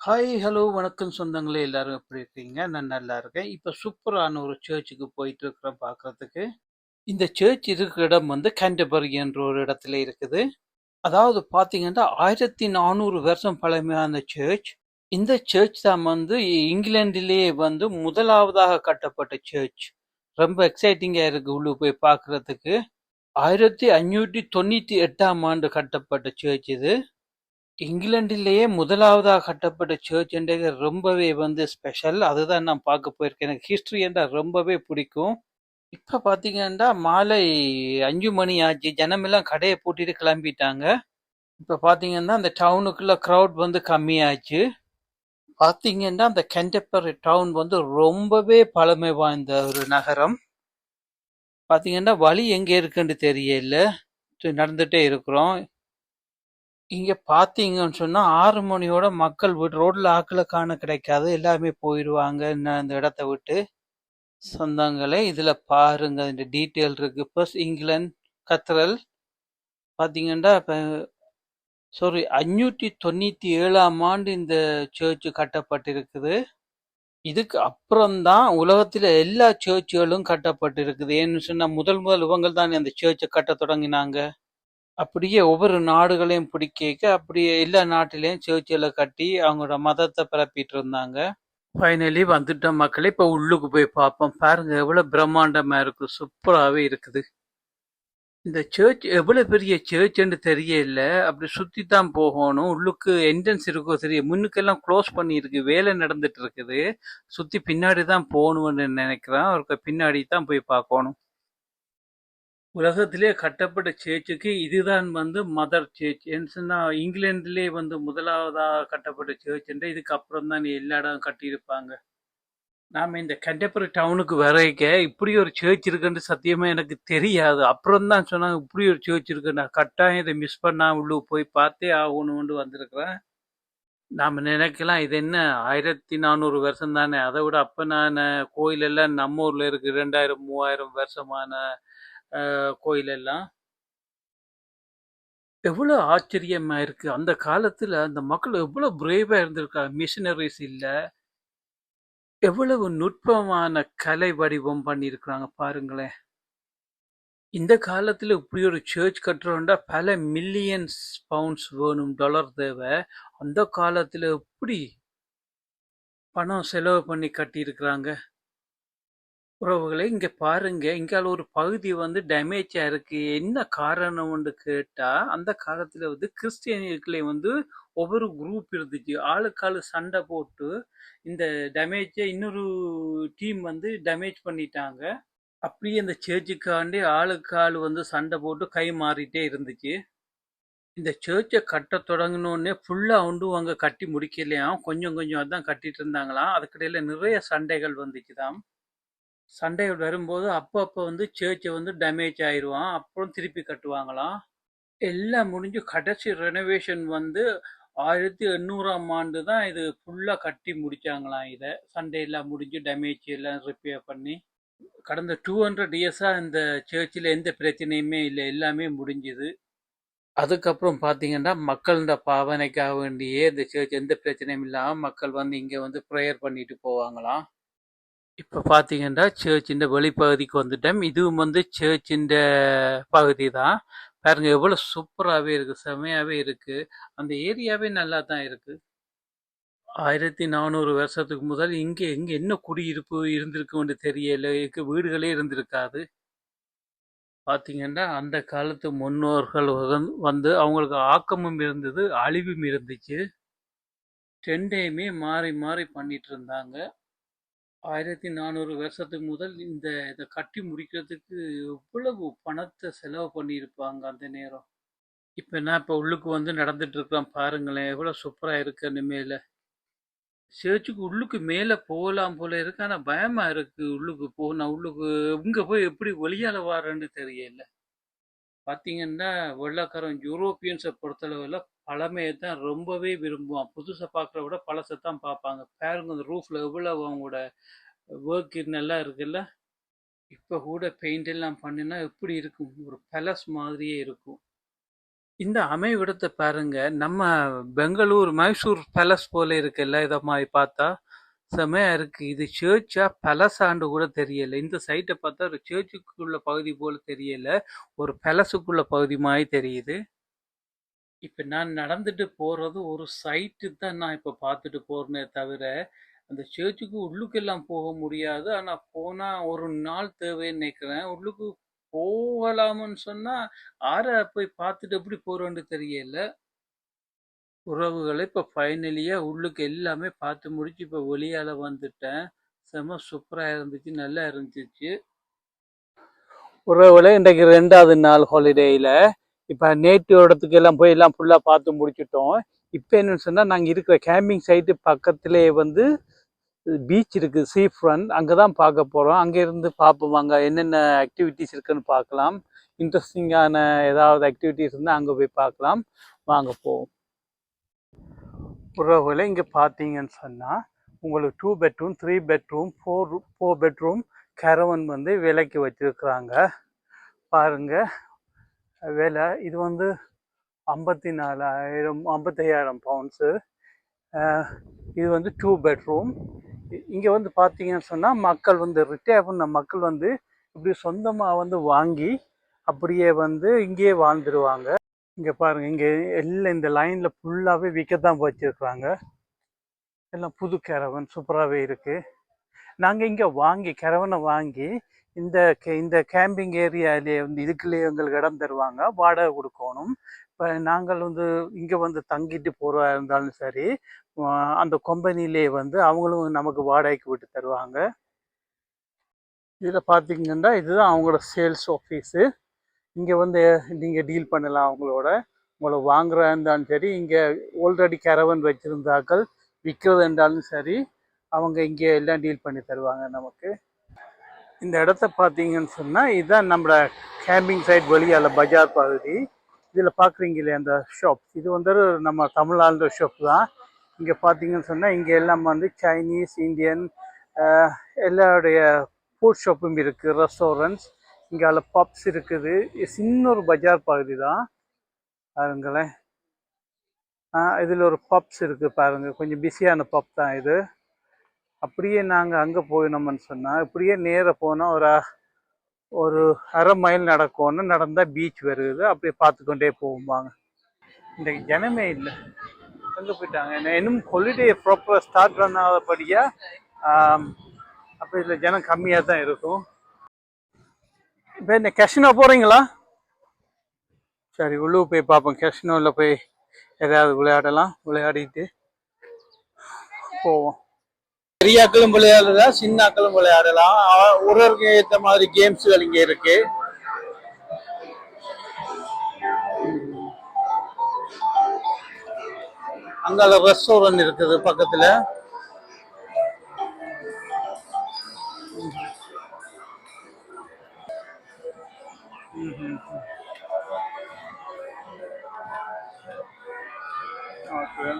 Hi, hello, வணக்கம் சொந்தங்களே எல்லாரும் எப்படி இருக்கீங்க? நான் நல்லா இருக்கேன். இப்ப சூப்பரான ஒரு சர்ச்சுக்கு போயிட்டு இருக்கிறேன் பார்க்கறதுக்கு. இந்த சர்ச் இருக்கிற இடம் வந்து கேன்டர்பரி என்ற ஒரு இடத்துல இருக்குது. அதாவது பார்த்தீங்கன்னா 1400 வருஷம் பழமையான சர்ச். இந்த சர்ச் தான் வந்து இங்கிலாந்திலேயே வந்து முதலாவதாக கட்டப்பட்ட சர்ச். ரொம்ப எக்ஸைட்டிங்கா இருக்கு உள்ள போய் பார்க்கறதுக்கு. 1598ஆம் ஆண்டு கட்டப்பட்ட சர்ச் இது. இங்கிலாந்திலேயே முதலாவதாக கட்டப்பட்ட சர்ச் என்றது ரொம்பவே வந்து ஸ்பெஷல். அதுதான் நான் பார்க்க போயிருக்கேன். எனக்கு ஹிஸ்டரி என்றால் ரொம்பவே பிடிக்கும். இப்ப பாத்தீங்கன்னா மாலை 5 மணி ஆச்சு. ஜனமெல்லாம் கடையை பூட்டிட்டு கிளம்பிட்டாங்க. இப்ப பாத்தீங்கன்னா அந்த டவுனுக்குள்ள crowd வந்து கம்மியாச்சு. பாத்தீங்கன்னா அந்த கென்டர்பரி டவுன் வந்து ரொம்பவே பழமை வாய்ந்த ஒரு நகரம். பாத்தீங்கன்னா வழி எங்க இருக்குன்னு தெரியல. நடந்துட்டே இருக்கிறோம். இங்க பாத்தீங்கன்னு சொன்னா 6 மணியோட மக்கள் விட்டு ரோட்ல ஆட்களை காண கிடைக்காது. எல்லாருமே போயிடுவாங்க இந்த இடத்த விட்டு. சொந்தங்களே இதுல பாருங்க இந்த டீட்டெயில் இருக்கு. ஃபர்ஸ்ட் இங்கிலாந்து கத்தரல் பாத்தீங்கன்னா இப்ப சாரி 597ஆம் ஆண்டு இந்த சர்ச் கட்டப்பட்டிருக்குது. இதுக்கு அப்புறம்தான் உலகத்துல எல்லா சர்ச்சுகளும் கட்டப்பட்டிருக்குது. ஏன்னு சொன்னா முதல் முதல் இவங்க தான் அந்த சர்ச்சை கட்ட தொடங்கினாங்க. அப்படியே ஒவ்வொரு நாடுகளையும் பிடிக்க அப்படியே எல்லா நாட்டிலையும் சர்ச்சுகளை கட்டி அவங்களோட மதத்தை பரப்பிட்டு இருந்தாங்க. ஃபைனலி வந்துட்டோம் மக்களே. இப்ப உள்ளுக்கு போய் பார்ப்போம். பாருங்க எவ்வளவு பிரம்மாண்டமா இருக்கு. சூப்பராகவே இருக்குது. இந்த சர்ச் எவ்வளவு பெரிய சர்ச்ன்னு தெரியல. அப்படி சுத்தி தான் போகணும். உள்ளுக்கு என்ட்ரன்ஸ் இருக்கோ தெரியும். முன்னுக்கெல்லாம் க்ளோஸ் பண்ணி இருக்கு. வேலை நடந்துட்டு இருக்குது. சுத்தி பின்னாடி தான் போகணும்னு நினைக்கிறேன். அவருக்கு பின்னாடி தான் போய் பார்க்கணும். உலகத்திலே கட்டப்பட்ட சர்ச்சுக்கு இதுதான் வந்து மதர் சர்ச். ஏன்னு சொன்னா இங்கிலாந்துலேயே வந்து முதலாவதா கட்டப்பட்ட சர்ச் என்று இதுக்கு அப்புறம் தான் எல்லா இடம் கட்டியிருப்பாங்க. நாம இந்த கண்டெப்பரி டவுனுக்கு வரைக்க இப்படி ஒரு சர்ச் இருக்குன்னு சத்தியமா எனக்கு தெரியாது. அப்புறம் தான் சொன்னாங்க இப்படி ஒரு சர்ச் இருக்கு. நான் கட்டாயம் இதை மிஸ் பண்ணாம உள்ள போய் பார்த்தே ஆகணும்னு வந்திருக்கிறேன். நாம நினைக்கலாம் இது என்ன 1400 வருஷம் தானே, அதை விட அப்ப நான் கோயில் எல்லாம் நம்ம ஊர்ல இருக்கு 2000 3000 வருஷமான கோயில் எல்லாம் எவ்வளவு ஆச்சரியமா இருக்கு. அந்த காலத்துல அந்த மக்கள் எவ்வளவு பிரேவா இருந்திருக்காங்க. மிஷினரிஸ் இல்ல, எவ்வளவு நுட்பமான கலை வடிவம் பண்ணியிருக்கிறாங்க பாருங்களேன். இந்த காலத்துல இப்படி ஒரு சர்ச் கட்டுறோம்டா பல மில்லியன்ஸ் பவுண்ட்ஸ் வேணும், டாலர் தேவை. அந்த காலத்துல எப்படி பணம் செலவு பண்ணி கட்டியிருக்கிறாங்க. உறவுகளை இங்க பாருங்க. இங்கால ஒரு பகுதி வந்து டேமேஜா இருக்கு. என்ன காரணம்னு கேட்டா அந்த காலத்துல வந்து கிறிஸ்டியன்களே வந்து ஒவ்வொரு குரூப் இருந்துச்சு. ஆளுக்காளு சண்டை போட்டு இந்த டேமேஜை இன்னொரு டீம் வந்து டேமேஜ் பண்ணிட்டாங்க. அப்படியே அந்த சர்ச்சுக்காண்டி ஆளுக்கு ஆள் வந்து சண்டை போட்டு கை மாறிட்டே இருந்துச்சு. இந்த சர்ச்சை கட்ட தொடங்கினோடனே ஃபுல்லா ஒன்றும் அங்க கட்டி முடிக்கலையாம். கொஞ்சம் கொஞ்சம் அதான் கட்டிட்டு இருந்தாங்களாம். அதுக்கிடையில நிறைய சண்டைகள் வந்துச்சுதாம். சண்டைகள் வரும்போது அப்பப்போ வந்து சர்ச்சை வந்து டேமேஜ் ஆயிடுவான். அப்புறம் திருப்பி கட்டுவாங்களாம். எல்லாம் முடிஞ்சு கடைசி ரெனோவேஷன் வந்து 1800ஆம் ஆண்டு தான் இது ஃபுல்லா கட்டி முடிச்சாங்களாம். இதை சண்டையெல்லாம் முடிஞ்சு டேமேஜ் எல்லாம் ரிப்பேர் பண்ணி கடந்த 200 இயர்ஸா இந்த சர்ச்சில் எந்த பிரச்சனையுமே இல்லை. எல்லாமே முடிஞ்சுது. அதுக்கப்புறம் பார்த்தீங்கன்னா மக்களோட பாவனைக்காக வேண்டியே இந்த சர்ச் எந்த பிரச்சனையும் இல்லாமல் மக்கள் வந்து இங்கே வந்து ப்ரேயர் பண்ணிட்டு போவாங்களாம். இப்போ பார்த்தீங்கன்னா சர்ச்சின் வெளிப்பகுதிக்கு வந்துட்டோம். இதுவும் வந்து சர்ச்சின் பகுதி தான். பாருங்க எவ்வளோ சூப்பராகவே இருக்கு, செமையாகவே இருக்கு. அந்த ஏரியாவே நல்லா தான் இருக்கு. 1400 வருஷத்துக்கு முதல் இங்கே இங்கே என்ன குடியிருப்பு இருந்திருக்குன்னு தெரியல. வீடுகளே இருந்திருக்காது. பார்த்தீங்கன்னா அந்த காலத்து முன்னோர்கள் வந்து அவங்களுக்கு ஆக்கமும் இருந்தது, அழிவும் இருந்துச்சு. ரெண்டையுமே மாறி மாறி பண்ணிட்டு இருந்தாங்க. 1400 வருஷத்துக்கு முதல் இதை கட்டி முடிக்கிறதுக்கு எவ்வளவு பணத்தை செலவு பண்ணியிருப்பாங்க அந்த நேரம். இப்போ உள்ளுக்கு வந்து நடந்துட்டு இருக்கிறோம் பாருங்களேன். எவ்வளவு சூப்பரா இருக்கு. அந்த மேல சேர்ச்சுக்கு உள்ளுக்கு மேல போகலாம் போல இருக்கு. ஆனா பயமா இருக்கு உள்ளுக்கு போனா. உள்ளுக்கு இங்க போய் எப்படி வெளியால வாரேன்னு தெரியல. பார்த்தீங்கன்னா வெள்ளைக்காரன் யூரோப்பியன்ஸை பொறுத்தளவில் பழமையை தான் ரொம்பவே விரும்புவான். புதுசை பார்க்குறத விட பழசை தான் பார்ப்பாங்க. பாருங்க அந்த ரூஃப்ல எவ்வளவு அவங்களோட ஒர்க் நல்லா இருக்குல்ல. இப்போ கூட பெயிண்ட் எல்லாம் பண்ணினா எப்படி இருக்கும், ஒரு பேலஸ் மாதிரியே இருக்கும். இந்த அமைவிடத்தை பாருங்க. நம்ம பெங்களூர், மைசூர் பேலஸ் போல இருக்குல்ல, இத மாதிரி பார்த்தா செமையா இருக்கு. இது சர்ச்சா பேலஸான்னு கூட தெரியல. இந்த சைட்டை பார்த்தா ஒரு சர்ச்சுக்குள்ள பகுதி போல தெரியல, ஒரு பேலஸுக்குள்ள பகுதி மாதிரி தெரியுது. இப்ப நான் நடந்துட்டு போறது ஒரு சைட்டு தான். நான் இப்ப பார்த்துட்டு போறேனே தவிர அந்த சர்ச்சுக்கு உள்ளுக்கெல்லாம் போக முடியாது. ஆனா போனா ஒரு நாள் தேவைன்னு நினைக்கிறேன். உள்ளுக்கு போகலாம்னு சொன்னா ஆற போய் பார்த்துட்டு எப்படி போறோன்னு தெரியல. உறவுகளை இப்ப ஃபைனலியா உள்ளுக்கு எல்லாமே பார்த்து முடிச்சு இப்ப வெளியால வந்துட்டேன். செம சூப்பரா இருந்துச்சு, நல்லா இருந்துச்சு. உறவுகளை இன்றைக்கு 2வது நாள் ஹாலிடேயில் இப்போ நேற்று இடத்துக்கு எல்லாம் போய் எல்லாம் ஃபுல்லாக பார்த்து முடிச்சிட்டோம். இப்போ என்னன்னு சொன்னால் நாங்கள் இருக்கிற கேம்பிங் சைட்டு பக்கத்துலேயே வந்து பீச் இருக்குது, சீ ஃப்ரண்ட். அங்கே தான் பார்க்க போகிறோம். அங்கேருந்து பார்ப்போம், அங்கே என்னென்ன ஆக்டிவிட்டீஸ் இருக்குன்னு பார்க்கலாம். இன்ட்ரெஸ்டிங்கான ஏதாவது ஆக்டிவிட்டீஸ் இருந்தால் அங்கே போய் பார்க்கலாம். வாங்க போவோம். உறவுகளை இங்கே பார்த்தீங்கன்னு சொன்னால் உங்களுக்கு 2 பெட்ரூம், 3 பெட்ரூம், 4 பெட்ரூம் கேரவன் வந்து விலைக்கு வச்சுருக்குறாங்க. பாருங்க விலை. இது வந்து 54,000 55,000 பவுண்ட்ஸு. இது வந்து 2 பெட்ரூம். இங்கே வந்து பார்த்தீங்கன்னு சொன்னால் மக்கள் வந்து ரிட்டையர் பண்ண மக்கள் வந்து இப்படி சொந்தமாக வந்து வாங்கி அப்படியே வந்து இங்கேயே வாழ்ந்துருவாங்க. இங்கே பாருங்கள், இங்கே எல்லாம் இந்த லைனில் ஃபுல்லாகவே விற்க தான் வச்சுருக்குறாங்க. எல்லாம் புது கேரவன் சூப்பராகவே இருக்குது. நாங்கள் இங்கே வாங்கி கேரவனை வாங்கி இந்த கேம்பிங் ஏரியாவிலே வந்து இதுக்குள்ளேயே எங்களுக்கு இடம் தருவாங்க, வாடகை கொடுக்கணும். இப்போ நாங்கள் வந்து இங்கே வந்து தங்கிட்டு போகிறதா இருந்தாலும் சரி, அந்த கம்பெனிலே வந்து அவங்களும் நமக்கு வாடகைக்கு விட்டு தருவாங்க. இதில் பார்த்தீங்கன்னா இதுதான் அவங்களோட சேல்ஸ் ஆஃபீஸு. இங்கே வந்து நீங்கள் டீல் பண்ணலாம் அவங்களோட. உங்களை வாங்குறதா இருந்தாலும் சரி, இங்கே ஆல்ரெடி கேரவன் வச்சுருந்தாக்கள் விற்கிறது இருந்தாலும் சரி, அவங்க இங்கே எல்லாம் டீல் பண்ணி தருவாங்க நமக்கு. இந்த இடத்த பார்த்தீங்கன்னு சொன்னால் இதுதான் நம்மளோட கேம்பிங் சைட் வெளியால் பஜார் பகுதி. இதில் பார்க்குறீங்க இல்லையா அந்த ஷாப், இது வந்து நம்ம தமிழ்நாடு ஷாப் தான். இங்கே பார்த்தீங்கன்னு சொன்னால் இங்கே எல்லாம் வந்து சைனீஸ், இந்தியன் எல்லாருடைய ஃபுட் ஷாப்பும் இருக்குது, ரெஸ்டாரண்ட்ஸ். இங்கே அதில் பப்ஸ் இருக்குது. சின்ன ஒரு பஜார் பகுதி தான் பாருங்களேன். இதில் ஒரு பப்ஸ் இருக்குது பாருங்கள், கொஞ்சம் பிஸியான பப் தான் இது. அப்படியே நாங்கள் அங்கே போயினோம்னு சொன்னால் இப்படியே நேராக போனால் ஒரு அரை மைல் நடக்கணும். நடந்தால் பீச் வருது. அப்படியே பார்த்துக்கொண்டே போவாங்க. இன்றைக்கு ஜனமே இல்லை, எங்கே போயிட்டாங்க. இன்னும் ஹாலிடே ப்ராப்பராக ஸ்டார்ட் பண்ணாதபடியாக அப்போ இதில் ஜனம் கம்மியாக தான் இருக்கும். இப்போ இந்த கெஷினோ போகிறீங்களா? சரி, உள்ளே போய் பார்ப்போம். கெஷினோவில் போய் ஏதாவது விளையாடலாம், விளையாடிட்டு போவோம். பெரியாக்களும் விளையாடலாம், சின்னாக்களும் விளையாடலாம். ஒருவருக்கு ஏற்ற மாதிரி கேம்ஸ்கள் இங்கே இருக்கு. அங்கால ரெஸ்டாரண்ட் இருக்குது பக்கத்துல. ஓகே,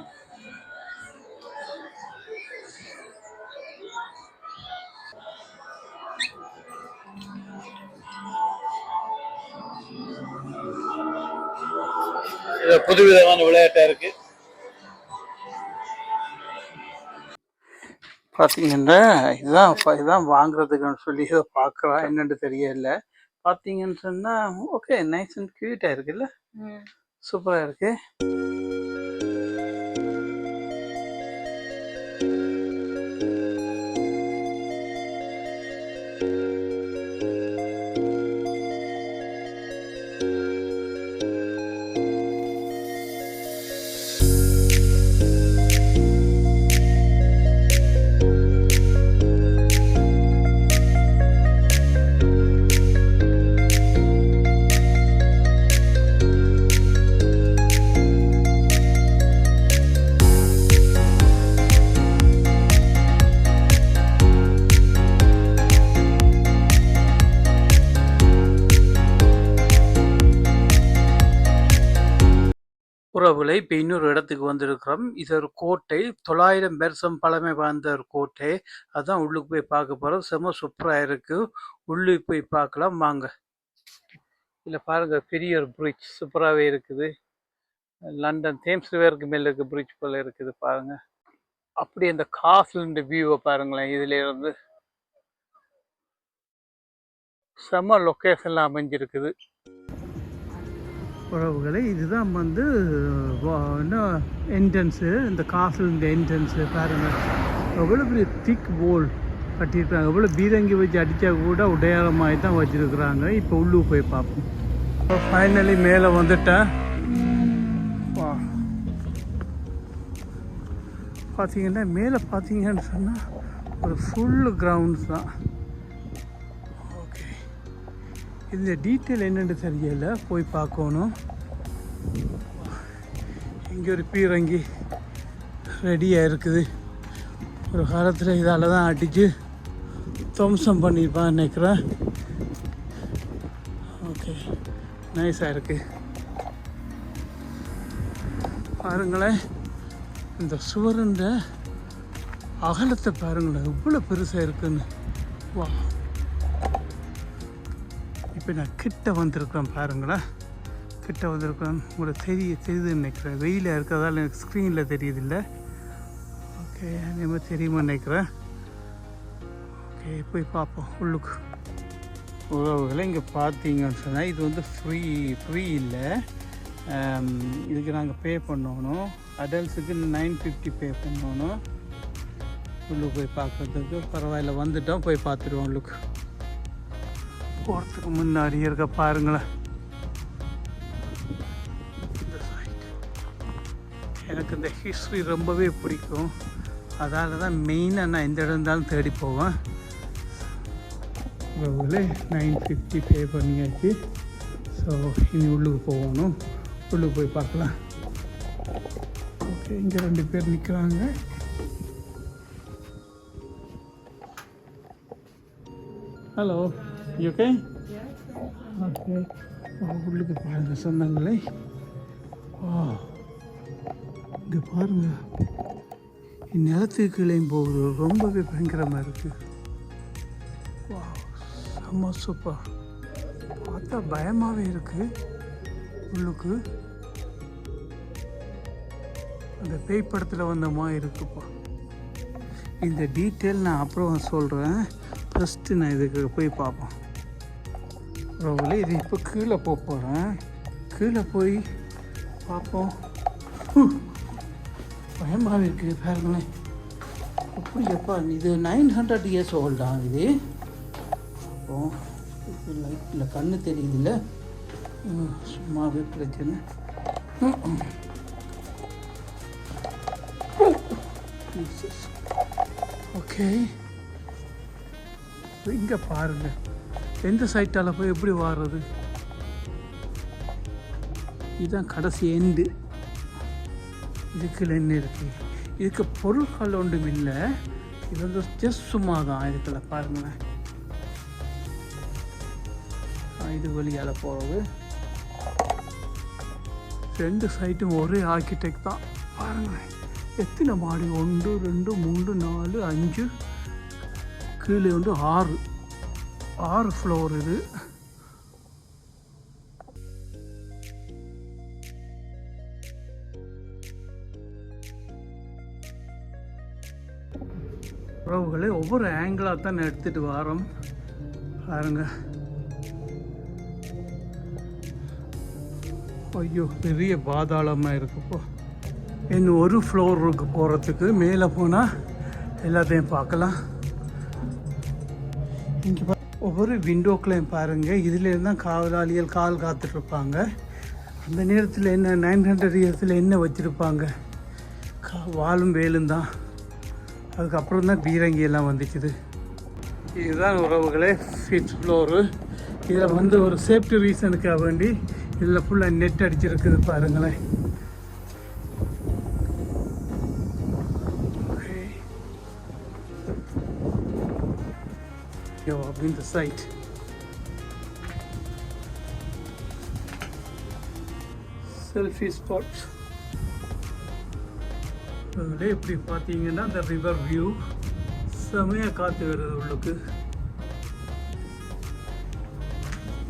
புதுவிதமான விளையாட்டா இருக்கு. பார்த்தீங்கன்னா இதுதான் வாங்குறதுக்குன்னு சொல்லி பார்க்கலாம், என்னன்னு தெரியல. பார்த்தீங்கன்னு சொன்னால் ஓகே, நைஸ் அண்ட் க்யூட்டாக இருக்குல்ல, சூப்பராக இருக்கு. உறவுகளை இப்போ இன்னொரு இடத்துக்கு வந்திருக்கிறோம். இது ஒரு கோட்டை, 900 வருஷம் பழமை வாய்ந்த ஒரு கோட்டை. அதான் உள்ளுக்கு போய் பார்க்க போகிறோம். செம சூப்பராக இருக்கு. உள்ளுக்கு போய் பார்க்கலாம் வாங்க. இல்லை பாருங்க, பெரிய ஒரு பிரிட்ஜ் சூப்பராகவே இருக்குது. லண்டன் தேம்ஸ் ரிவருக்கு மேல இருக்க பிரிட்ஜ் போல இருக்குது பாருங்க. அப்படி அந்த காஸ்ட்ல வியூவை பாருங்களேன். இதுல இருந்து செம்ம லொக்கேஷன்ல அமைஞ்சிருக்குது. உறவுகளை இதுதான் வந்து என்ன என்ட்ரன்ஸு, இந்த காஸ்ட்ல என்ட்ரன்ஸு பாருங்கள். எவ்வளோ பெரிய திக் போல் கட்டியிருக்காங்க. எவ்வளோ பீரங்கி வச்சு அடித்தா கூட உடையாளமாக தான் வச்சுருக்குறாங்க. இப்போ உள்ளுக்கு போய் பார்ப்போம். இப்போ ஃபைனலி மேலே வந்துட்டேன். பார்த்தீங்கன்னா மேலே பார்த்தீங்கன்னு சொன்னால் ஒரு ஃபுல்லு கிரவுண்ட்ஸ் தான். ஓகே, இந்த டீட்டெயில் என்னென்னு தெரியல, போய் பார்க்கணும். இங்கே ஒரு பீரங்கி ரெடியாக இருக்குது. ஒரு காலத்தில் இதால் தான் அடித்து துவம்சம் பண்ணியிருப்பான்னு நினைக்கிறேன். ஓகே, நைஸாக இருக்குது பாருங்களேன். இந்த சுவருந்த அகலத்தை பாருங்களேன், எவ்வளோ பெருசாக இருக்குன்னு. வா, இப்போ நான் கிட்ட வந்திருக்கிறேன் பாருங்களேன். கிட்ட வந்திருக்கிறேன், உங்களுக்கு தெரியுதுன்னு நினைக்கிறேன். வெயிலாக இருக்கிறதால எனக்கு ஸ்க்ரீனில் தெரியுதில்லை. ஓகே, அதே மாதிரி தெரியுமா நினைக்கிறேன். ஓகே, போய் பார்ப்போம் உள்ளுக்கு. உறவுகளை இங்கே பார்த்தீங்கன்னு சொன்னால் இது வந்து ஃப்ரீ இல்லை. இதுக்கு நாங்கள் பே பண்ணணும். அடல்ட்ஸுக்கு 950 பே பண்ணணும். உள்ளுக்கு போய் பார்க்குறதுக்கு பரவாயில்ல, வந்துட்டோம், போய் பார்த்துடுவோம். உள்ளுக்கு போகிறதுக்கு முன்னாடி இருக்க பாருங்களேன். இந்த சைட் எனக்கு இந்த ஹிஸ்ட்ரி ரொம்பவே பிடிக்கும். அதால் தான் மெயினாக நான் எந்த இடம் இருந்தாலும் தேடி போவேன். 950 பே பண்ணியாச்சு. ஸோ இனி உள்ளுக்கு போகணும். உள்ளுக்கு போய் பார்க்கலாம். ஓகே, இங்கே 2 பேர் நிற்கிறாங்க. Hello, okay okay. உள்ளுக்கு பாருங்கள் சொந்தங்களே. இங்கே பாருங்கள், நிலத்துக்கு கீழேயும் போகுது. ரொம்பவே பயங்கரமாக இருக்குது. வா, செம்ம சூப்பர். பார்த்தா பயமாகவே இருக்குது. உள்ளுக்கு அந்த பேய் படத்தில் வந்த மாதிரி இருக்குப்பா. இந்த டீட்டெயில் நான் அப்புறம் சொல்கிறேன். ஃபஸ்ட்டு நான் இதுக்கு போய் பார்ப்போம். அவ்வளோ இது இப்போ கீழே போகிறேன். கீழே போய் பார்ப்போம். பயமாகவே இருக்குது பாருங்களேன். அப்படி எப்பா, இது 900 இயர்ஸ் ஓல்டா இது? அப்போ லைட்டில் கண்ணு தெரியுதில்ல, சும்மாவே பிரச்சனை. ஓகே, இங்கே பாருங்க, எந்த சைட்டால் போய் எப்படி வாடுறது? இதுதான் கடைசி எண்டு. இதுக்குள்ள என்ன இருக்கு? இதுக்கு பொருட்கள் ஒன்றும் இல்லை. இது வந்து ஜஸ்ட் சும்மா தான். இதுக்குள்ள பாருங்களேன், இது வழியால் போகிறது. 2 சைட்டும் ஒரே ஆர்கிடெக்ட் தான். பாருங்களேன் எத்தனை மாடி, 1 2 3 4 5, கீழே வந்து 6 ஃப்ளோர். இது உறவுகளை ஒவ்வொரு ஆங்கிளாக தான் நான் எடுத்துகிட்டு வரோம். பாருங்க, ஐயோ பெரிய பாதாளமாக இருக்குப்போ. இன்னும் ஒரு ஃப்ளோருக்கு போகிறதுக்கு மேலே போனால் எல்லாத்தையும் பார்க்கலாம். இங்கே ஒவ்வொரு விண்டோக்களையும் பாருங்கள். இதுலேருந்து தான் காவலாளிகள் கால் காத்துட்ருப்பாங்க. அந்த நேரத்தில் என்ன 900 இயர்ஸில் என்ன வச்சுருப்பாங்க? வாலும் வேலும் தான். அதுக்கப்புறம் தான் பீரங்கியெல்லாம் வந்துச்சுது. இதுதான் உறவுகளே 5th ஃப்ளோரு. இதில் வந்து ஒரு சேஃப்டி ரீசனுக்காக வேண்டி இதில் ஃபுல்லாக நெட் அடிச்சிருக்குது பாருங்களேன். இந்த சைட் செல்ஃபி ஸ்பாட். இப்படி பார்த்தீங்கன்னா இந்த ரிவர் வியூ செமையாக காற்று வருது உள்ளுக்கு.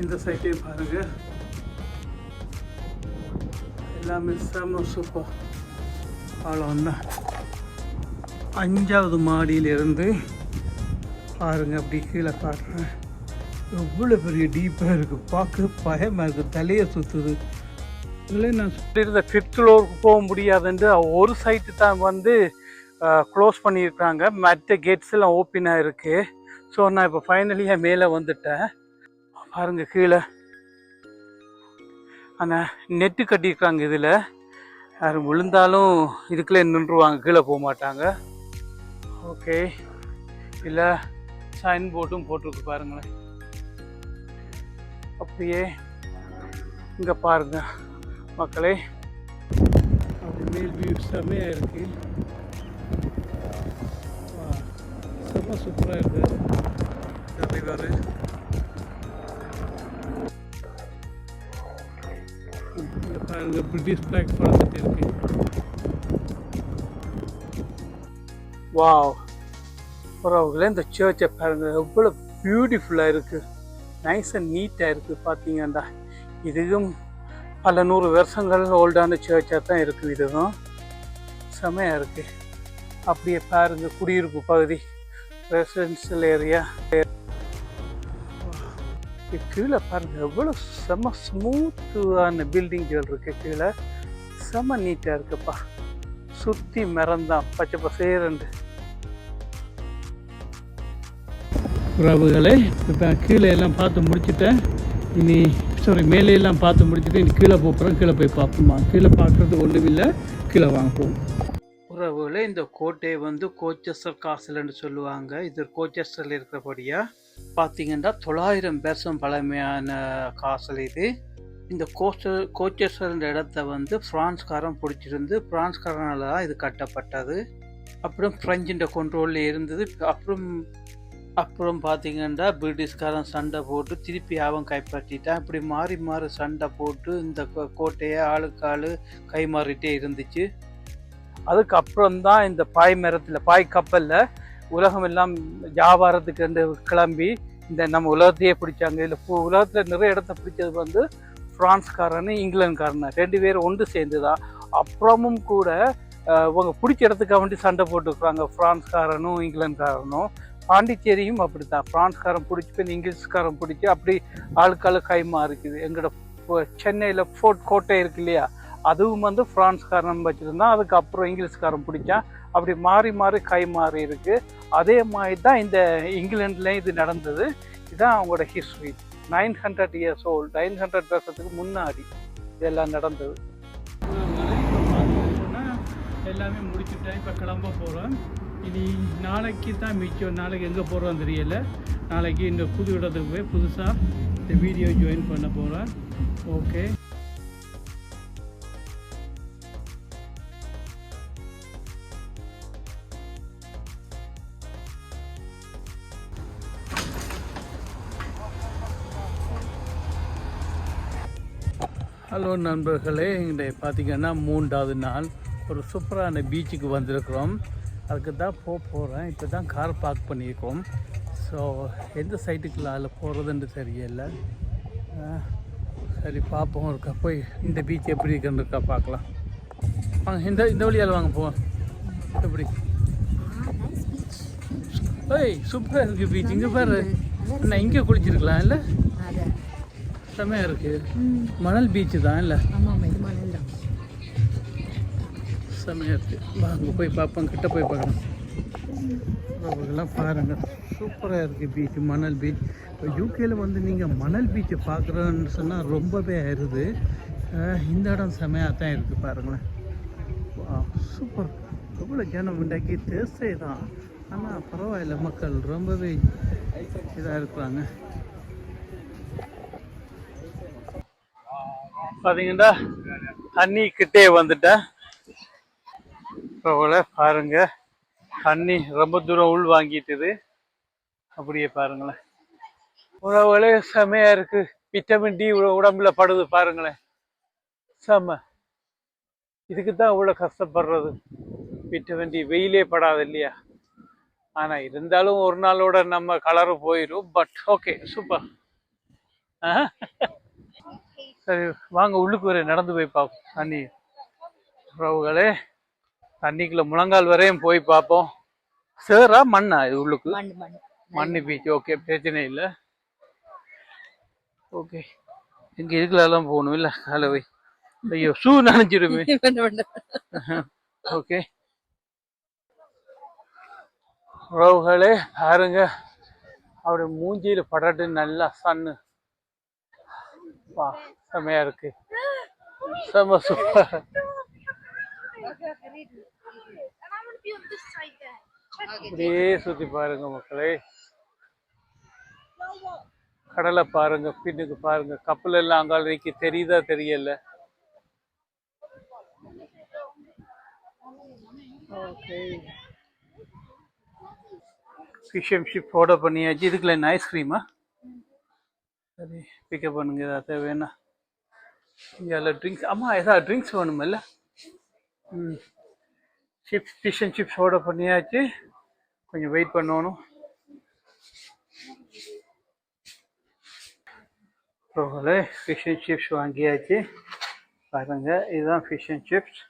இந்த சைட்டையும் பாருங்க, எல்லாமே செம்ம சூப்பர். அவ்வளோன்னா 5வது மாடியிலிருந்து பாருங்க, அப்படி கீழே காட்டுறேன். எவ்வளோ பெரிய டீப்பாக இருக்குது, பார்க்க பயமாக இருக்குது, தலையை சுற்றுது. இல்லை நான் சொல்லியிருந்த 5th ஃப்ளோருக்கு போக முடியாதுன்ட்டு ஒரு சைட்டு தான் வந்து க்ளோஸ் பண்ணியிருக்காங்க, மற்ற கேட்ஸ் எல்லாம் ஓப்பனாக இருக்குது. ஸோ நான் இப்போ ஃபைனலியாக மேலே வந்துட்டேன். பாருங்கள் கீழே ஆனால் நெட்டு கட்டியிருக்காங்க. இதில் யாரும் விழுந்தாலும் இதுக்குள்ளே நின்றுவாங்க, கீழே போக மாட்டாங்க. ஓகே, இல்லை சைன் போர்டும் போட்டிருக்கு பாருங்களேன். அப்படியே இங்கே பாருங்க மக்களே, அப்படி மேல் வியூ செம்மையாக இருக்குது. செம்ம சூப்பராக இருக்குது. ரிவர் இங்கே பாருங்க, பிரிட்டிஷ் ஃப்ளாக் பறந்துட்டு இருக்கு. வாவ், பரவாயில்ல. இந்த சர்ச்சை பாருங்கள் எவ்வளோ பியூட்டிஃபுல்லாக இருக்குது, நைஸ் அண்ட் நீட்டாக இருக்குது. பார்த்தீங்கன்னா இதுவும் பல 100 வருஷங்கள் ஓல்டான சர்ச்சாக தான் இருக்குது. இதுவும் செமையாக இருக்குது. அப்படியே பாருங்கள், குடியிருப்பு பகுதி, ரெசிடென்ஷியல் ஏரியா. கீழே பாருங்கள் எவ்வளோ செம்ம ஸ்மூத்தான பில்டிங்குகள் இருக்குது. கீழே செம்ம நீட்டாக இருக்குப்பா. சுற்றி மரம்தான், பச்சை பசேரண்டு. உறவுகளே, இப்போ கீழே எல்லாம் பார்த்து முடிச்சுட்டேன். இனி மேலே எல்லாம் பார்த்து முடிச்சுட்டு இனி கீழே போகிறோம். கீழே போய் பார்ப்போமா? கீழே பார்க்குறது ஒன்றும் இல்லை, கீழே வாங்குவோம். உறவுகளே, இந்த கோட்டையை வந்து கோச்செஸ்டர் காசல்னு சொல்லுவாங்க. இது கோச்செஸ்டரில் இருக்கிறபடியா பார்த்தீங்கன்னா 900 வருஷம் பழமையான காசல் இது. இந்த கோச்செஸ்டர் இடத்த வந்து பிரான்ஸ்காரன் பிடிச்சிருந்து, பிரான்ஸ்காரனால தான் இது கட்டப்பட்டது. அப்புறம் ஃப்ரெஞ்சின் கண்ட்ரோலில் இருந்தது. அப்புறம் பார்த்தீங்கன்னா பிரிட்டிஷ்காரன் சண்டை போட்டு திருப்பி அவன் கைப்பற்றிட்டான். இப்படி மாறி மாறி சண்டை போட்டு இந்த கோட்டையை ஆளுக்கு ஆள் கை மாறிட்டே இருந்துச்சு. அதுக்கப்புறம் தான் இந்த பாய் மரத்தில், பாய் கப்பலில் உலகம் எல்லாம் வியாபாரத்துக்கு கிளம்பி இந்த நம்ம உலகத்தையே பிடிச்சாங்க. இதில் உலகத்தில் நிறைய இடத்த பிடிச்சது வந்து பிரான்ஸ்காரனு இங்கிலாந்துக்காரனு 2 பேரும் ஒன்று சேர்ந்து தான். அப்புறமும் கூட இவங்க பிடிச்ச இடத்துக்காக வேண்டி சண்டை போட்டுருக்குறாங்க, பிரான்ஸ்காரனும் இங்கிலாந்துக்காரனும். பாண்டிச்சேரியும் அப்படி தான், பிரான்ஸ்காரன் பிடிச்சி போய் இங்கிலீஷ்காரன் பிடிச்சி அப்படி ஆளுக்காளு கைமா இருக்குது. எங்களோட சென்னையில் ஃபோர்ட் கோட்டை இருக்கு இல்லையா, அதுவும் வந்து பிரான்ஸ்காரன் வச்சுருந்தான், அதுக்கப்புறம் இங்கிலீஷ்காரன் பிடிச்சான். அப்படி மாறி மாறி கை மாறி இருக்குது. அதே மாதிரி தான் இந்த இங்கிலாண்டுலேயும் இது நடந்தது. இதுதான் அவங்களோட ஹிஸ்ட்ரி. 900 இயர்ஸ் ஓல்டு, 900 வருஷத்துக்கு முன்னாடி இதெல்லாம் நடந்தது. எல்லாமே முடிச்சுட்டேன், இப்போ கிளம்ப போகிறோம். இனி நாளைக்கு தான் மிச்சம். நாளைக்கு எங்கே போகிறோம் தெரியலை. நாளைக்கு இந்த புது இடத்துக்கு போய் புதுசாக இந்த வீடியோ ஜாயின் பண்ண போகிறேன். ஓகே, ஹலோ நண்பர்களே, இங்கே பார்த்திங்கன்னா 3வது நாள் ஒரு சூப்பரான பீச்சுக்கு வந்திருக்கிறோம். அதுக்கு தான் போகிறேன். இப்போ தான் கார் பார்க் பண்ணியிருக்கோம். ஸோ எந்த சைட்டுக்குள்ள அதில் போகிறதுன்னு தெரியல. சரி பார்ப்போம், இருக்கா போய் இந்த பீச் எப்படி இருக்குன்னு இருக்கா பார்க்கலாம். வாங்க, இந்த வழியால் வாங்க போவோம். எப்படி ஓய் சூப்பராக இருக்குது பீச். இங்கே பாரு, நான் இங்கே குளிச்சிருக்கலாம் இல்லை? செம்மையாக இருக்குது. மணல் பீச்சு தான் இல்லை? செம்மையாக இருக்குது. அங்கே போய் பார்ப்போம், கிட்ட போய் பார்க்கலாம். அவங்கெல்லாம் பாருங்கள், சூப்பராக இருக்குது பீச், மணல் பீச். இப்போ யூகேயில் வந்து நீங்கள் மணல் பீச்சை பார்க்குறோன்னு சொன்னால் ரொம்பவே ஆயிடுது. இந்த இடம் செம்மையாக தான் இருக்குது பாருங்களேன். சூப்பர். எவ்வளோ ஜனம் உண்டாக்கி தேசை தான், ஆனால் பரவாயில்ல, மக்கள் ரொம்பவே இதாக இருக்கிறாங்க. பார்த்தீங்கன்னா தண்ணி கிட்டே வந்துட்டேன். இப்போ பாருங்க, தண்ணி ரொம்ப தூரம் உள் வாங்கிட்டுது. அப்படியே பாருங்களேன், உறவுகளே செமையா இருக்கு. விட்டமின் டி உடம்புல படுது பாருங்களேன், செம்ம. இதுக்கு தான் இவ்வளோ கஷ்டப்படுறது. விட்டமின் டி வெயிலே படாது இல்லையா? ஆனால் இருந்தாலும் ஒரு நாளோட நம்ம கலரு போயிடும். But okay, super. சரி வாங்க உள்ளுக்கு வர நடந்து போய் பார்ப்போம். தண்ணி உறவுகளே, தண்ணிக்குள்ள முழங்கால் வரையும் போய் பார்ப்போம். சேரா மண்ணா இது உள்ளுக்கு? மண்ணு பீச். ஓகே, பிரச்சனை இல்லை. ஓகே, இங்க இதுக்குலாம் போகணும் இல்ல? காலை போய் ஐயோ ஷூ நினைச்சிருமே. ஓகே உறவுகளே, பாருங்க அவருடைய மூஞ்சியில படட்டு நல்லா சன்னு செமையா இருக்கு. செம சூப்பர். அப்படியே சுத்தி பாருங்க மக்களே, கடலை பாருங்க, பின்னுக்கு பாருங்க, கப்பல் எல்லாம் அங்காலைக்கு தெரியுதா தெரியல. Okay, fish and chips order பண்ணியாச்சு. இதுக்குள்ள என்ன ஐஸ்கிரீமா? சரி, பிக்கப் பண்ணுங்க ஏதாவது வேணா. இங்கே ட்ரிங்க்ஸ், அம்மா ஏதாவது ட்ரிங்க்ஸ் வேணுமில்ல? ம், ஃபிஷ் அண்ட் சிப்ஸ் ஆர்டர் பண்ணியாச்சு. கொஞ்சம் வெயிட் பண்ணணும். ஃபிஷ் அண்ட் சிப்ஸ் வாங்கியாச்சு. பாருங்க, இதுதான் ஃபிஷ் அண்ட் சிப்ஸ்,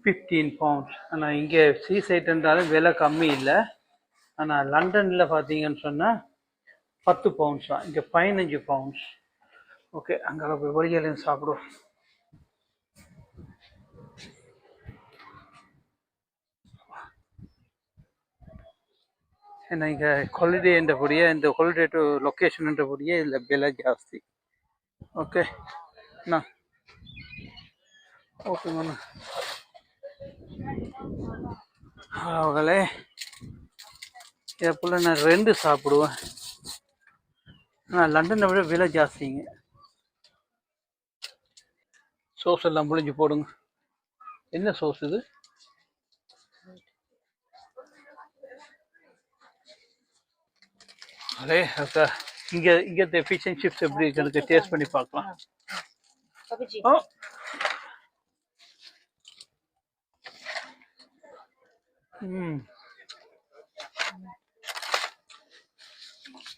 15 பவுண்ட்ஸ். ஆனால் இங்கே சீ சைட்ன்றாலும் விலை கம்மி இல்லை. ஆனால் லண்டனில் பார்த்தீங்கன்னு சொன்னால் 10 பவுண்ட்ஸ் தான், இங்கே 15 பவுண்ட்ஸ். ஓகே, அங்கே போய் வழியிலையும் சாப்பிடுவோம். ஏன்னா இங்கே ஹாலிடேன்றபடியே, இந்த ஹாலிடே டு லொக்கேஷன்ன்றபடியே இதில் விலை ஜாஸ்தி. ஓகே அண்ணா, ஓகேங்கண்ணா. அவங்களே எப்போல நான் 2 சாப்பிடுவேன். ஆனால் லண்டனை விட விலை ஜாஸ்திங்க. சோஸ் எல்லாம் புளிஞ்சு போடுங்க. என்ன சோஸ் இது? அரே அக்கா, இங்கே ஃபிஷ் அண்ட் சிப்ஸ் எப்படி எனக்கு டேஸ்ட் பண்ணி பார்க்கலாம். ஓ,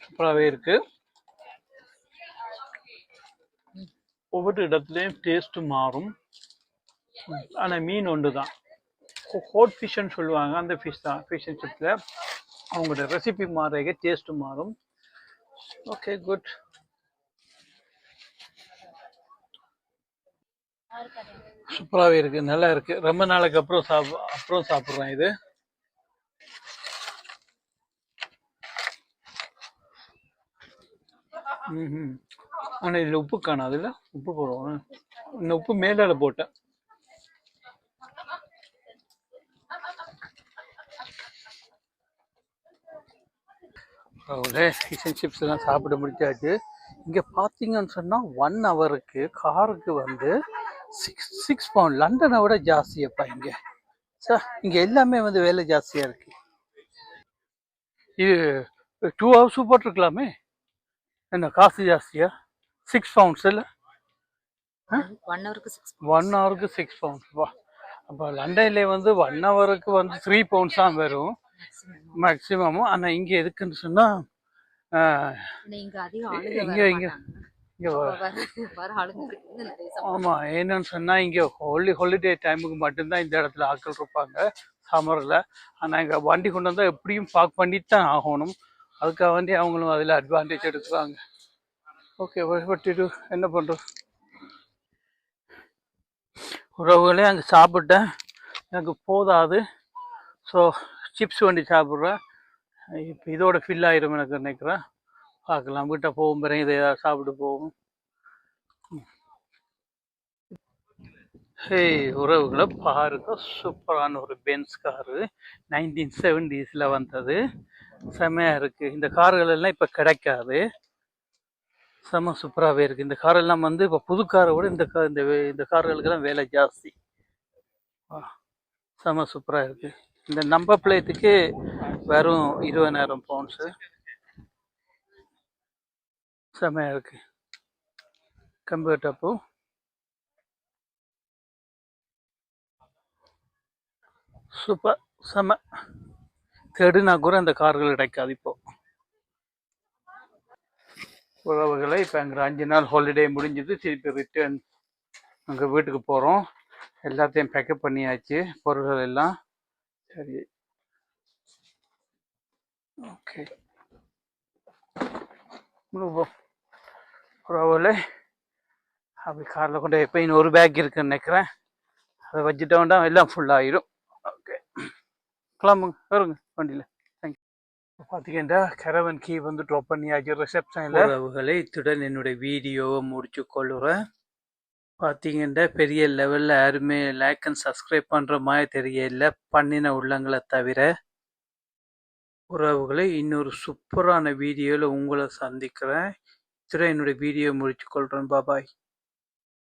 சூப்பராகவே இருக்கு. ஒவ்வொரு இடத்துலையும் டேஸ்ட்டு மாறும். ஆனால் மீன் ஒன்று தான், ஹோட் ஃபிஷ்ன்னு சொல்லுவாங்க, அந்த ஃபிஷ் தான். ஃபிஷ் அண்ட் சிப்ஸில் அவங்களோட ரெசிபி மாறுறதுக்கு டேஸ்ட்டு மாறும். Okay, good. சூப்பராகவே இருக்கு, நல்லா இருக்கு. ரொம்ப நாளைக்கு அப்புறம் சாப்பிட்றேன் இது. ஆனால் இதில் உப்பு காணாதுல்ல? உப்பு போடுவோம். இந்த உப்பு மேலால போட்டேன். ஃபிஷ் அண்ட் சிப்ஸ் எல்லாம் சாப்பிட முடிச்சாச்சு. இங்கே பார்த்தீங்கன்னு சொன்னால் 1 ஹவருக்கு காருக்கு வந்து 6 பவுண்ட். லண்டனை விட ஜாஸ்தியப்பா இங்கே. சார் இங்கே எல்லாமே வந்து விலை ஜாஸ்தியாக இருக்கு. இது 2 ஹவர்ஸ் போட்டிருக்கலாமே, என்ன காசு ஜாஸ்தியா? 6 பவுண்ட்ஸ் இல்லை? 1 ஹவருக்கு 6 பவுண்ட்ஸ். வா, அப்போ லண்டன்லேயே வந்து 1 ஹவருக்கு வந்து 3 பவுண்ட்ஸ் தான் வரும் மேக்சிமமும். ஆனால் இங்கே எதுக்குன்னு சொன்னால் இங்கே ஆமாம், என்னன்னு சொன்னால் இங்கே ஹாலிடே டைமுக்கு மட்டும்தான் இந்த இடத்துல ஆட்கள் இருப்பாங்க சம்மரில். ஆனால் இங்கே வண்டி கொண்டு வந்தால் எப்படியும் பார்க் பண்ணிட்டு தான் ஆகணும். அதுக்காக வேண்டி அவங்களும் அதில் அட்வான்டேஜ் எடுக்கிறாங்க. ஓகே, பட்டு என்ன பண்ணுறோம் உறவுகளே, அங்கே சாப்பிட்டேன், எனக்கு போதாது. ஸோ சிப்ஸ் வண்டி சாப்பிட்றேன். இப்போ இதோட ஃபில் ஆயிரும் எனக்கு நினைக்கிறேன். பார்க்கலாம், வீட்டை போகும் பிறகு இதை ஏதாவது சாப்பிட்டு போகும். ஹே உறவுகளை பாருங்க, சூப்பரான ஒரு பென்ஸ் காரு, 1970s வந்தது. செம்மையாக இருக்குது. இந்த கார்கள் எல்லாம் இப்போ கிடைக்காது. செம்ம சூப்பராகவே இருக்குது. இந்த காரெல்லாம் வந்து இப்போ புது காரை விட இந்த கார்களுக்கெல்லாம் விலை ஜாஸ்தி. செம்ம சூப்பராக இருக்குது. இந்த நம்பர் பிளேட்டுக்கு வெறும் 20,000 பவுண்ட்ஸு. செம்மையாக இருக்குது. கம்ப்யூட்டப்போ சூப்பர், செம்ம. தேடுனா கூட அந்த கார்கள் கிடைக்காது இப்போ. உறவுகளை இப்போ எங்கள் 5 நாள் ஹாலிடே முடிஞ்சது. திருப்பி ரிட்டர்ன் அங்கே வீட்டுக்கு போகிறோம். எல்லாத்தையும் பேக்கப் பண்ணியாச்சு, பொருள்கள் எல்லாம். சரி, ஓகே. உறவுகளை அப்படி காரில் கொண்டு எப்போ இன்னொரு பேக் இருக்குன்னு நினைக்கிறேன். அதை வச்சுட்டோம்னா எல்லாம் ஃபுல்லாகிடும். ஓகே, கிளம்புங்க, வருங்க வண்டியில். தேங்க்யூ. பார்த்தீங்கன்னா கரவன் கீ வந்து ட்ராப் பண்ணியாச்சு ரிசப்ஷனில். உறவுகளை இத்துடன் என்னுடைய வீடியோவை முடிச்சு கொள்ளுறேன். பார்த்தீங்கன்னா பெரிய லெவலில் யாருமே லைக் அண்ட் சப்ஸ்கிரைப் பண்ணுற மாதிரி தெரியல, பண்ணின உள்ளங்களை தவிர. உறவுகளை இன்னொரு சூப்பரான வீடியோவில் உங்களை சந்திக்கிறேன். இத்துடன் என்னுடைய வீடியோ முடிச்சு கொள்கிறேன். பாபாய்.